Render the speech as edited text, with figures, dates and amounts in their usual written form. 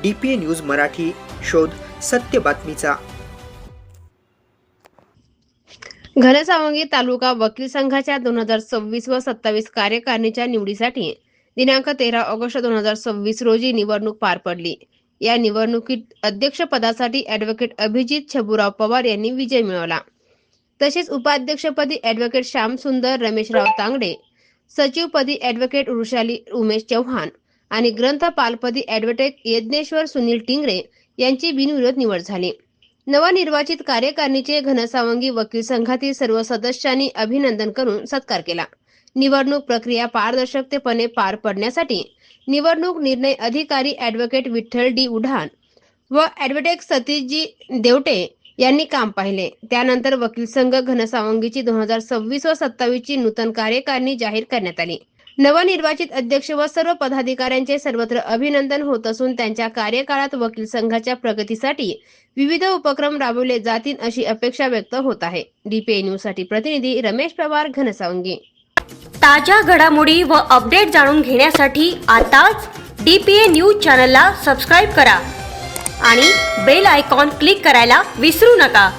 DPA news Marathi, शोध सत्य बातमीचा. घनसावंगी तालुका वकील संघाच्या 2026 व 27 कार्यकारिणीच्या निवडीसाठी दिनांक 13 ऑगस्ट 2026 रोजी निवडणूक पार पडली. या निवडणुकीत अध्यक्षपदासाठी ॲडव्होकेट अभिजित छबुराव पवार यांनी विजय मिळवला. तसेच उपाध्यक्षपदी ॲडव्होकेट श्यामसुंदर रमेशराव तांगडे, सचिवपदी ॲडव्होकेट वृषाली उमेश चव्हाण आणि ग्रंथपालपदी ॲडव्होकेट यज्ञेश्वर सुनील टिंगरे यांची बिनविरोध निवड झाली. नवनिर्वाचित कार्यकारिणीचे घनसावंगी वकील संघातील सर्व सदस्यांनी अभिनंदन करून सत्कार केला. निवडणूक प्रक्रिया पारदर्शकपणे पार पडण्यासाठी निवडणूक निर्णय अधिकारी ॲडव्होकेट विठ्ठल डी उढाण व ॲडव्होकेट सतीशजी देवटे यांनी काम पाहिले. त्यानंतर वकील संघ घनसावंगीची 2026 व 27 ची नूतन कार्यकारिणी जाहीर करण्यात आली. नवनिर्वाचित अध्यक्ष व सर्व पदाधिकाऱ्यांचे सर्वत्र अभिनंदन होत असून त्यांच्या कार्यकाळात वकील संघाच्या प्रगतीसाठी विविध उपक्रम राबवले जातील अशी अपेक्षा व्यक्त होत आहे. DPA न्यूज साठी प्रतिनिधी रमेश पवार, घनसावंगी. ताज्या घडामोडी व अपडेट जाणून घेण्यासाठी आताच DPA न्यूज चॅनलला सबस्क्राईब करा आणि बेल आयकॉन क्लिक करायला विसरू नका.